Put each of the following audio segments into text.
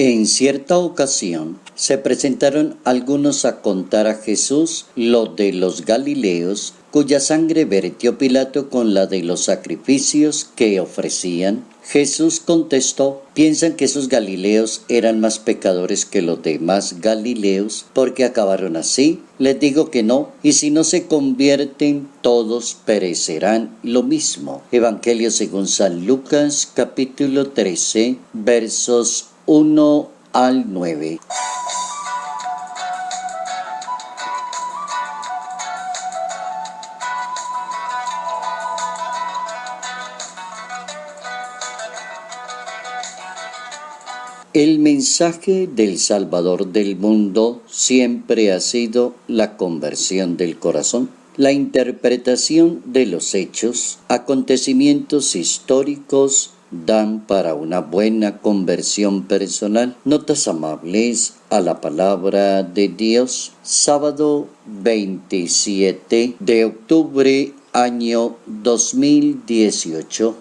En cierta ocasión se presentaron algunos a contar a Jesús lo de los Galileos, cuya sangre vertió Pilato con la de los sacrificios que ofrecían. Jesús contestó: ¿piensan que esos Galileos eran más pecadores que los demás Galileos porque acabaron así? Les digo que no, y si no se convierten, todos perecerán lo mismo. Evangelio según San Lucas, capítulo 13, versos 1 al 9. El mensaje del Salvador del mundo siempre ha sido la conversión del corazón. La interpretación de los hechos, acontecimientos históricos, dan para una buena conversión personal. Notas amables a la palabra de Dios. Sábado 27 de octubre, año 2018.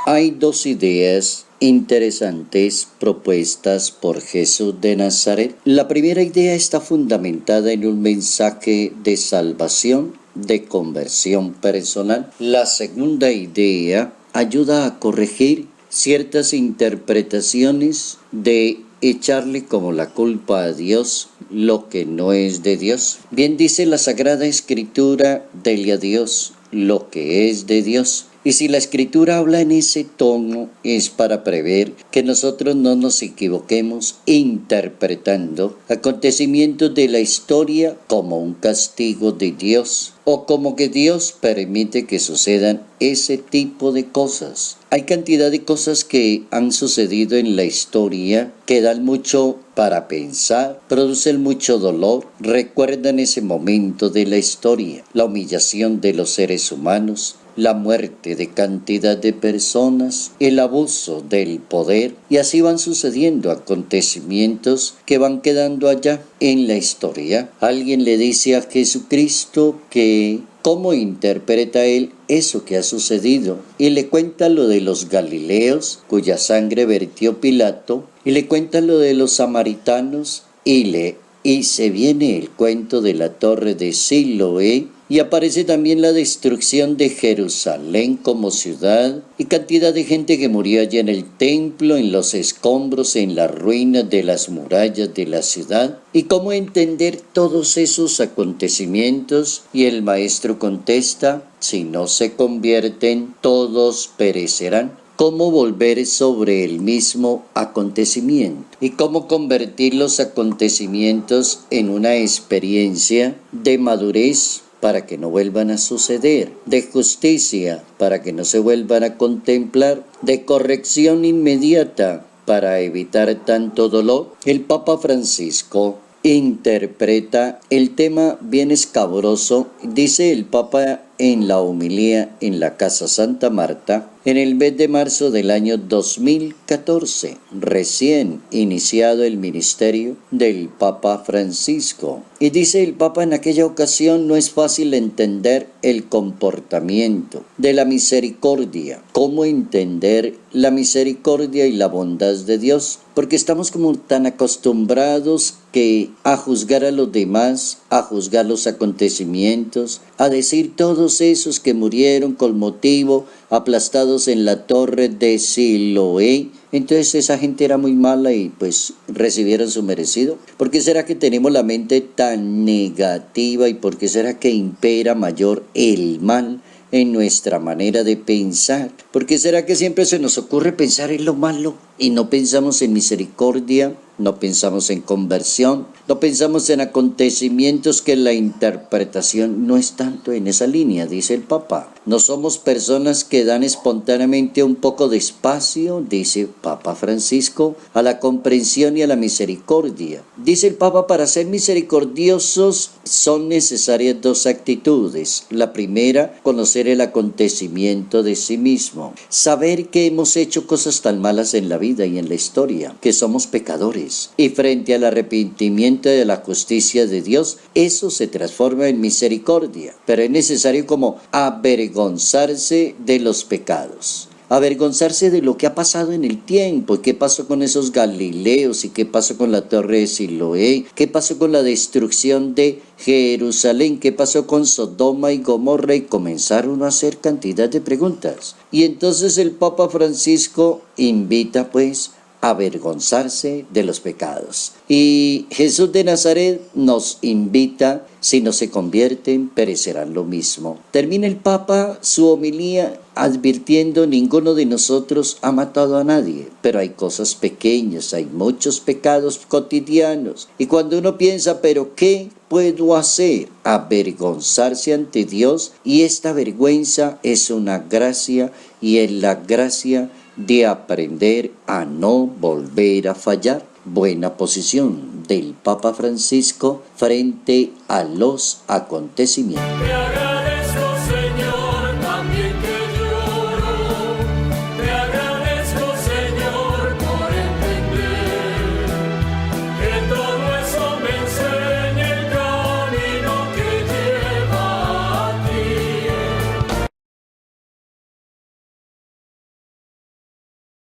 Hay dos ideas interesantes propuestas por Jesús de Nazaret. La primera idea está fundamentada en un mensaje de salvación, de conversión personal. La segunda idea ayuda a corregir ciertas interpretaciones de echarle como la culpa a Dios lo que no es de Dios. Bien dice la Sagrada Escritura: dele a Dios lo que es de Dios. Y si la Escritura habla en ese tono, es para prever que nosotros no nos equivoquemos interpretando acontecimientos de la historia como un castigo de Dios, o como que Dios permite que sucedan ese tipo de cosas. Hay cantidad de cosas que han sucedido en la historia que dan mucho para pensar, producen mucho dolor. Recuerdan ese momento de la historia, la humillación de los seres humanos, la muerte de cantidad de personas, el abuso del poder, y así van sucediendo acontecimientos que van quedando allá en la historia. Alguien le dice a Jesucristo que cómo interpreta él eso que ha sucedido, y le cuenta lo de los Galileos, cuya sangre vertió Pilato, y le cuenta lo de los samaritanos, y se viene el cuento de la torre de Siloé, y aparece también la destrucción de Jerusalén como ciudad, y cantidad de gente que murió allí en el templo, en los escombros, en las ruinas de las murallas de la ciudad. Y cómo entender todos esos acontecimientos, y el maestro contesta: si no se convierten, todos perecerán. Cómo volver sobre el mismo acontecimiento y cómo convertir los acontecimientos en una experiencia de madurez para que no vuelvan a suceder, de justicia para que no se vuelvan a contemplar, de corrección inmediata para evitar tanto dolor. El Papa Francisco interpreta el tema bien escabroso. Dice el Papa en la homilía en la Casa Santa Marta, en el mes de marzo del año 2014, recién iniciado el ministerio del Papa Francisco. Y dice el Papa en aquella ocasión: no es fácil entender el comportamiento de la misericordia. ¿Cómo entender la misericordia y la bondad de Dios? Porque estamos como tan acostumbrados que a juzgar a los demás, a juzgar los acontecimientos, a decir todos esos que murieron con motivo aplastados en la torre de Siloé, entonces esa gente era muy mala y pues recibieron su merecido. ¿Por qué será que tenemos la mente tan negativa y por qué será que impera mayor el mal en nuestra manera de pensar? ¿Por qué será que siempre se nos ocurre pensar en lo malo y no pensamos en misericordia? no pensamos en conversión, no pensamos en acontecimientos que la interpretación no es tanto en esa línea, dice el Papa. No somos personas que dan espontáneamente un poco de espacio, dice Papa Francisco, a la comprensión y a la misericordia. Dice el Papa, para ser misericordiosos son necesarias dos actitudes. La primera, conocer el acontecimiento de sí mismo, saber que hemos hecho cosas tan malas en la vida y en la historia, que somos pecadores, y frente al arrepentimiento de la justicia de Dios, eso se transforma en misericordia, pero es necesario como avergonzarse de los pecados. Avergonzarse de lo que ha pasado en el tiempo, qué pasó con esos Galileos y qué pasó con la torre de Siloé, qué pasó con la destrucción de Jerusalén, qué pasó con Sodoma y Gomorra, y comenzaron a hacer cantidad de preguntas. Y entonces el Papa Francisco invita pues a avergonzarse de los pecados. Y Jesús de Nazaret nos invita, si no se convierten, perecerán lo mismo. Termina el Papa su homilía advirtiendo: ninguno de nosotros ha matado a nadie, pero hay cosas pequeñas, hay muchos pecados cotidianos. Y cuando uno piensa, ¿pero qué puedo hacer? Avergonzarse ante Dios, y esta vergüenza es una gracia, y es la gracia de aprender a no volver a fallar. Buena posición del Papa Francisco frente a los acontecimientos.